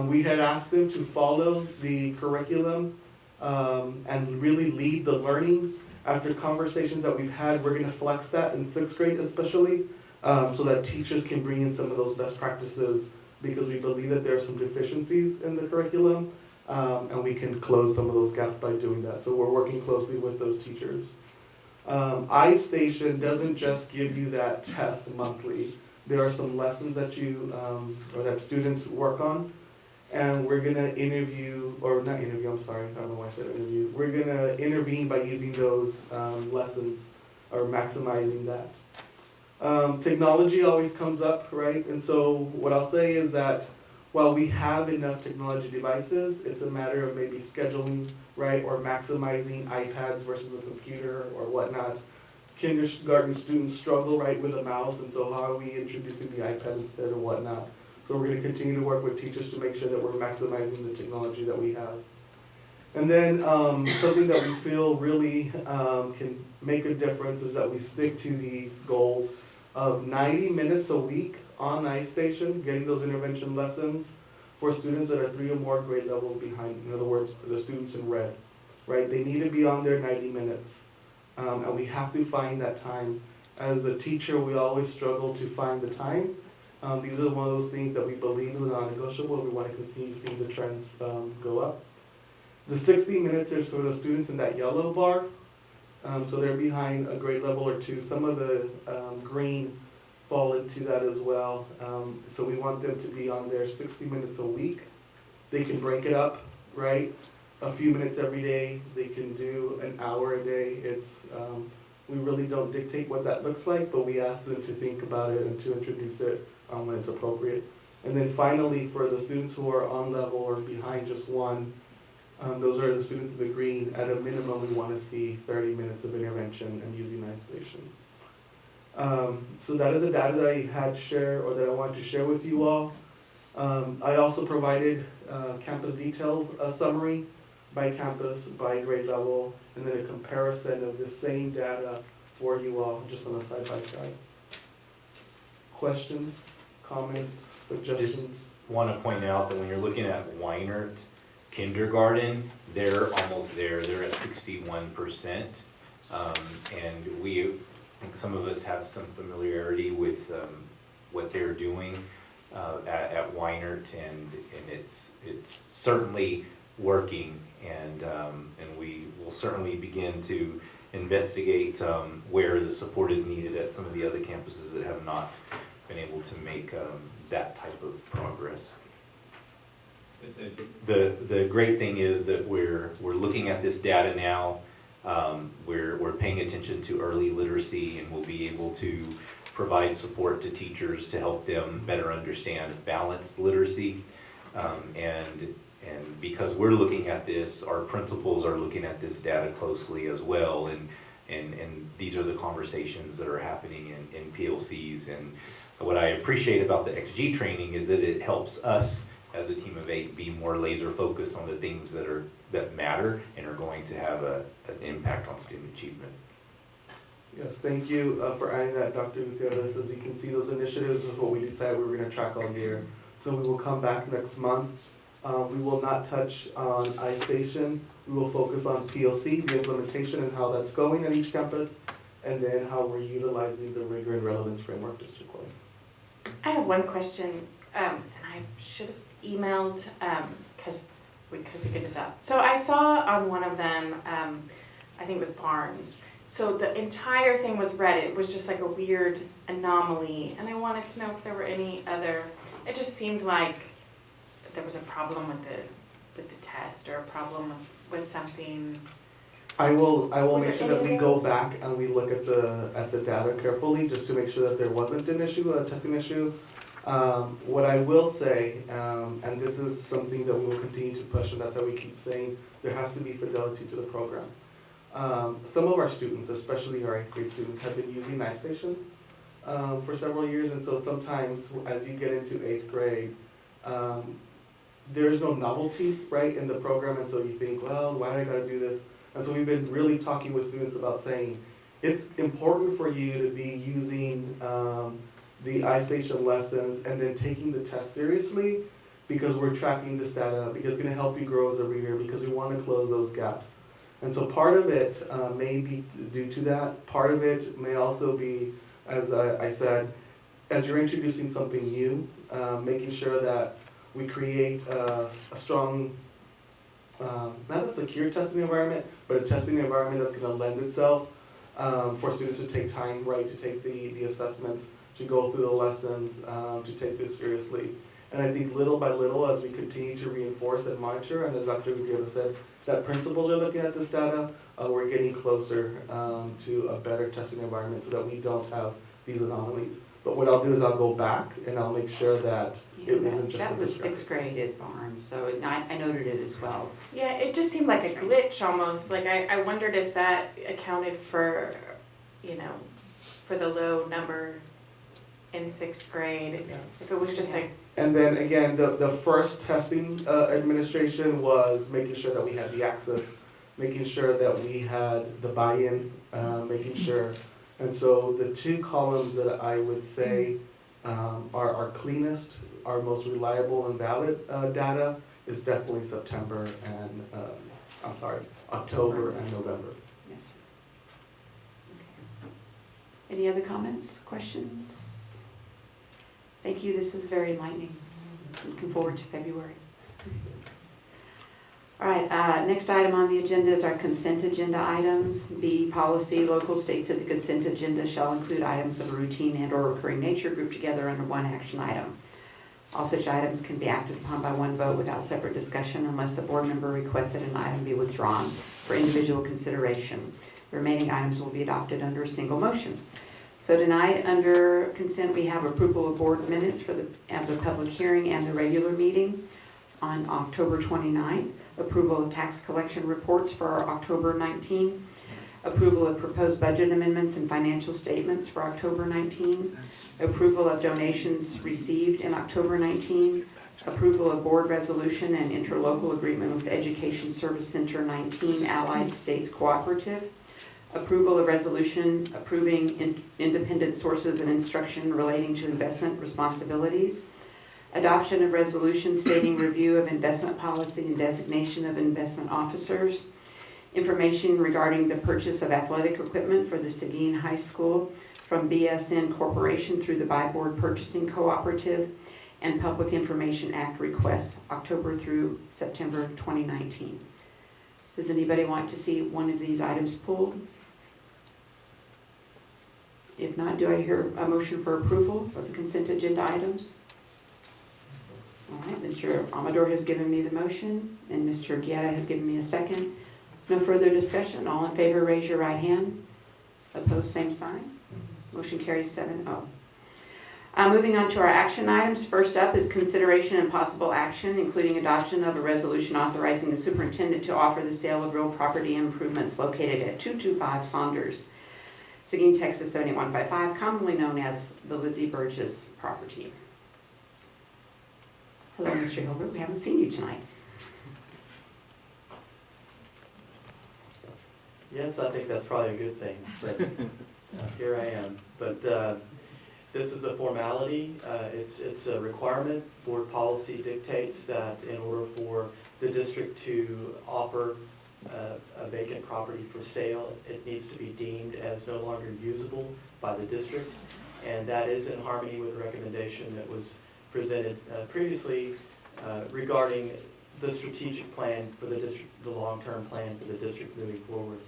We had asked them to follow the curriculum and really lead the learning. After conversations that we've had, we're going to flex that in 6th grade especially, so that teachers can bring in some of those best practices, because we believe that there are some deficiencies in the curriculum, and we can close some of those gaps by doing that. So we're working closely with those teachers. iStation doesn't just give you that test monthly. There are some lessons that you, or that students work on. And we're going to interview, or not interview, I'm sorry, I don't know why I said interview. We're going to intervene by using those lessons, or maximizing that. Technology always comes up, right? And so what I'll say is that while we have enough technology devices, it's a matter of maybe scheduling, right? Or maximizing iPads versus a computer or whatnot. Kindergarten students struggle, right, with a mouse, and so how are we introducing the iPad instead or whatnot? So we're going to continue to work with teachers to make sure that we're maximizing the technology that we have. And then something that we feel really can make a difference is that we stick to these goals of 90 minutes a week on iStation, getting those intervention lessons for students that are 3 or more grade levels behind. In other words, the students in red, right? They need to be on there 90 minutes. And we have to find that time. As a teacher, we always struggle to find the time. These are one of those things that we believe is non-negotiable. We want to continue to see the trends go up. The 60 minutes are for the students in that yellow bar. So they're behind a grade level or 2. Some of the green fall into that as well. So we want them to be on there 60 minutes a week. They can break it up, right? A few minutes every day. They can do an hour a day. It's we really don't dictate what that looks like, but we ask them to think about it and to introduce it when it's appropriate. And then finally, for the students who are on level or behind just one, those are the students in the green. At a minimum, we want to see 30 minutes of intervention and using isolation. So that is the data that I had shared, or that I wanted to share with you all. I also provided campus detailed summary by campus, by grade level, and then a comparison of the same data for you all, just on a side-by-side. Questions, comments, suggestions? Just want to point out that when you're looking at Weinert kindergarten, they're almost there. They're at 61%. And I think some of us have some familiarity with what they're doing at Weinert, and it's certainly working, and we will certainly begin to investigate where the support is needed at some of the other campuses that have not been able to make that type of progress. The great thing is that we're looking at this data now. We're paying attention to early literacy, and we'll be able to provide support to teachers to help them better understand balanced literacy. And because we're looking at this, our principals are looking at this data closely as well. And these are the conversations that are happening in PLCs. And what I appreciate about the XG training is that it helps us as a team of 8 be more laser focused on the things that matter and are going to have an impact on student achievement. Yes, thank you for adding that, Dr. Gutierrez. As you can see, those initiatives is what we decided we were going to track all year. So we will come back next month. We will not touch on iStation. We will focus on PLC, the implementation and how that's going at each campus, and then how we're utilizing the rigor and relevance framework district-wide. I have one question, and I should have emailed, because we could have figured this out. So I saw on one of them, I think it was Barnes, so the entire thing was red. It was just like a weird anomaly, and I wanted to know if there were any other, it just seemed like there was a problem with the test, or a problem with something. I will make sure that we go back and we look at the data carefully just to make sure that there wasn't an issue, a testing issue. What I will say, and this is something that we will continue to push, and that's how we keep saying there has to be fidelity to the program. Some of our students, especially our 8th grade students, have been using iStation for several years, and so sometimes as you get into 8th grade, there's no novelty, right, in the program, and so you think, well, why do I gotta do this? And so we've been really talking with students about saying, it's important for you to be using the iStation lessons and then taking the test seriously, because we're tracking this data, because it's gonna help you grow as a reader, because we wanna close those gaps. And so part of it may be due to that. Part of it may also be, as I said, as you're introducing something new, making sure that we create a strong, not a secure testing environment, but a testing environment that's going to lend itself for students to take time, right, to take the assessments, to go through the lessons, to take this seriously. And I think little by little, as we continue to reinforce and monitor, and as Dr. Gutierrez said, that principals are looking at this data, we're getting closer to a better testing environment so that we don't have these anomalies. But what I'll do is I'll go back and I'll make sure that it isn't just that was 6th grade at Barnes, so I noted it as well. Yeah, it just seemed like a glitch almost. Like I wondered if that accounted for, for the low number in 6th grade. Yeah. If it was just a. And then again, the first testing administration was making sure that we had the access, making sure that we had the buy-in, making sure. And so the 2 columns that I would say are our cleanest, our most reliable and valid data is definitely September and, October and November. Yes, sir. Okay. Any other comments, questions? Thank you, this is very enlightening. Looking forward to February. All right, next item on the agenda is our consent agenda items. B, policy, local states that the consent agenda shall include items of a routine and or recurring nature grouped together under one action item. All such items can be acted upon by one vote without separate discussion unless a board member requests that an item be withdrawn for individual consideration. The remaining items will be adopted under a single motion. So tonight, under consent, we have approval of board minutes for the public hearing and the regular meeting on October 29th. Approval of tax collection reports for October 19, approval of proposed budget amendments and financial statements for October 19, approval of donations received in October 19, approval of board resolution and interlocal agreement with Education Service Center 19 Allied States Cooperative, approval of resolution approving independent sources of instruction relating to investment responsibilities, adoption of resolution stating review of investment policy and designation of investment officers, information regarding the purchase of athletic equipment for the Seguin High School from BSN Corporation through the Buy Board Purchasing Cooperative, and Public Information Act requests October through September 2019. Does anybody want to see one of these items pulled? If not, do I hear a motion for approval of the consent agenda items? All right, Mr. Amador has given me the motion, and Mr. Guerra has given me a second. No further discussion. All in favor, raise your right hand. Opposed, same sign. Motion carries 7-0. Moving on to our action items. First up is consideration and possible action, including adoption of a resolution authorizing the superintendent to offer the sale of real property improvements located at 225 Saunders, Seguin, Texas 78155, commonly known as the Lizzie Burgess property. Hello, Mr. Hilbert. We haven't seen you tonight. Yes, I think that's probably a good thing, but here I am. But this is a formality. It's a requirement. Board policy dictates that in order for the district to offer a vacant property for sale, it needs to be deemed as no longer usable by the district. And that is in harmony with the recommendation that was presented previously regarding the strategic plan for the district, the long-term plan for the district moving forward,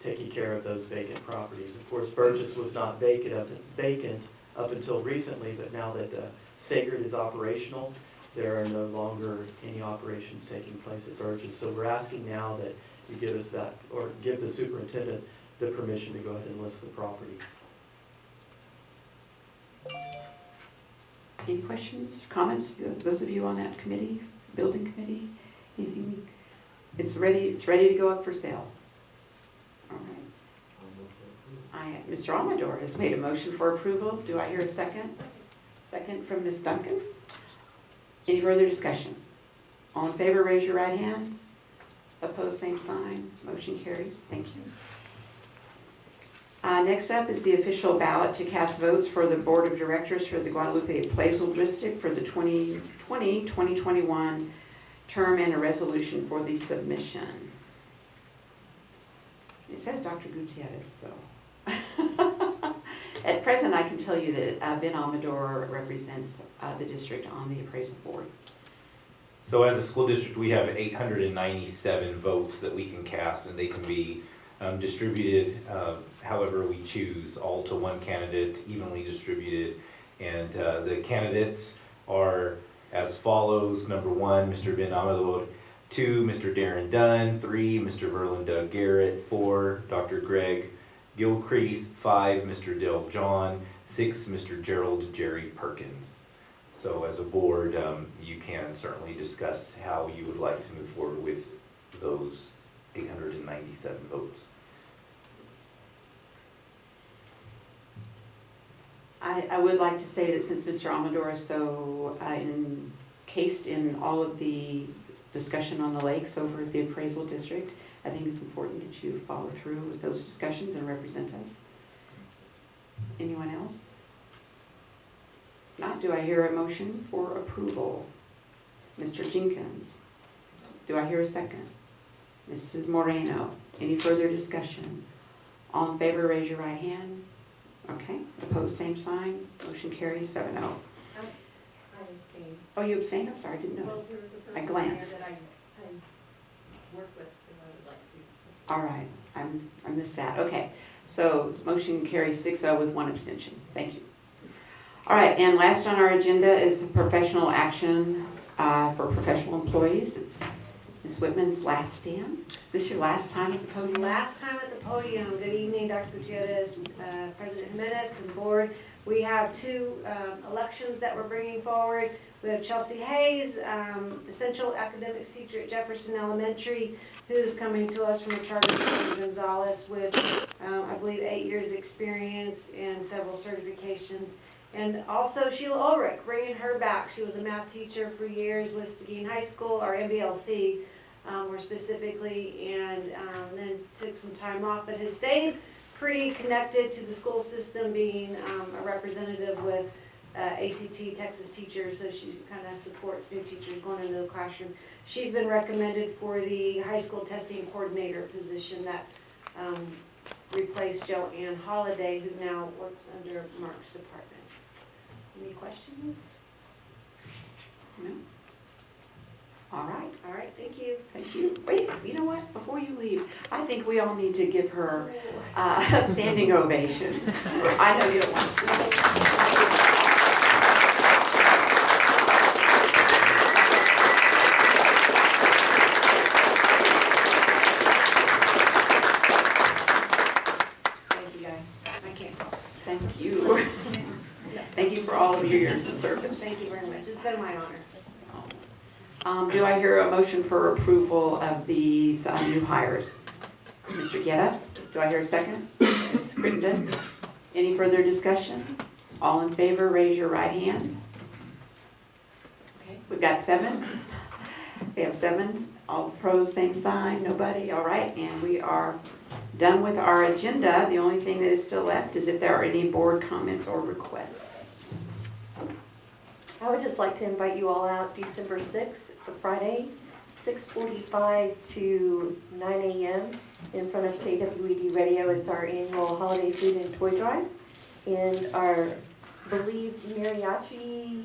taking care of those vacant properties. Of course, Burgess was not vacant up until recently, but now that Seguin is operational, there are no longer any operations taking place at Burgess. So we're asking now that you give us that, or give the superintendent the permission to go ahead and list the property. Any questions, comments? Those of you on that committee, building committee, anything? It's ready to go up for sale. All right. Mr. Amador has made a motion for approval. Do I hear a second? Second from Ms. Duncan. Any further discussion? All in favor, raise your right hand. Opposed, same sign. Motion carries. Thank you. Next up is the official ballot to cast votes for the Board of Directors for the Guadalupe Appraisal District for the 2020-2021 term, and a resolution for the submission. It says Dr. Gutierrez, so. At present, I can tell you that Ben Amador represents the district on the appraisal board. So as a school district, we have 897 votes that we can cast, and they can be distributed however we choose, all to one candidate, evenly distributed. And the candidates are as follows: number 1, Mr. Ben Amador; 2, Mr. Darren Dunn; 3, Mr. Verlin Doug Garrett; 4, Dr. Greg Gilcrease; 5, Mr. Dale John; 6, Mr. Gerald Jerry Perkins. So as a board, you can certainly discuss how you would like to move forward with those 897 votes. I would like to say that since Mr. Amador is so encased in all of the discussion on the lakes over at the appraisal district, I think it's important that you follow through with those discussions and represent us. Anyone else? If not, do I hear a motion for approval? Mr. Jenkins. Do I hear a second? Mrs. Moreno. Any further discussion? All in favor, raise your right hand. Okay. Opposed, same sign. Motion carries 7-0. I abstained. Oh, you abstained? I'm sorry, I didn't know. Well, there was a I person glanced. there that I worked with, so I would like to. All right, I missed that. Okay, so motion carries 6-0 with 1 abstention. Thank you. All right, and last on our agenda is professional action for professional employees. It's Ms. Whitman's last stand. Is this your last time at the podium? Last time at the podium. Good evening, Dr. Gutierrez, President Jimenez, and board. We have 2 elections that we're bringing forward. We have Chelsea Hayes, essential academics teacher at Jefferson Elementary, who's coming to us from a charter school in Gonzales with, I believe, 8 years experience and several certifications. And also Sheila Ulrich, bringing her back. She was a math teacher for years with Seguin High School, or MBLC more specifically, and then took some time off, but has stayed pretty connected to the school system, being a representative with ACT Texas Teachers, so she kind of supports new teachers going into the classroom. She's been recommended for the high school testing coordinator position that replaced Joanne Holliday, who now works under Mark's department. Any questions? No? All right. All right, thank you. Thank you. Wait, you know what? Before you leave, I think we all need to give her a standing ovation. I know you don't want to. Thank you, guys. I can't. Do I hear a motion for approval of these new hires? Mr. Guetta, do I hear a second? Ms. Crittenden, any further discussion? All in favor, raise your right hand. Okay, we've got 7. We have 7. All opposed, same sign. Nobody? All right, and we are done with our agenda. The only thing that is still left is if there are any board comments or requests. I would just like to invite you all out December 6th. It's a Friday, 6:45 to 9 a.m. in front of KWED Radio. It's our annual holiday food and toy drive. And our, I believe, mariachi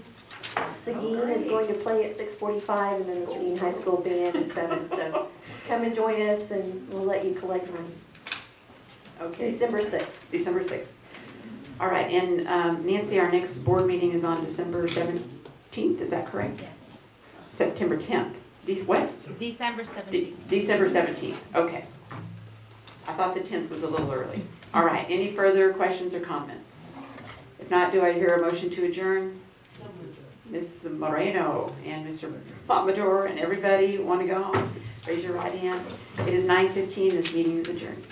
Seguin is going to play at 6:45, and then the Seguin High School band at 7. So come and join us, and we'll let you collect money. Okay. December 6th. December 6th. All right, and Nancy, our next board meeting is on December 17th, is that correct? Yes. September 10th. What? December 17th. December 17th, okay. I thought the 10th was a little early. All right, any further questions or comments? If not, do I hear a motion to adjourn? Ms. Moreno and Mr. Pompadour and everybody want to go home? Raise your right hand. It is 9:15, this meeting is adjourned.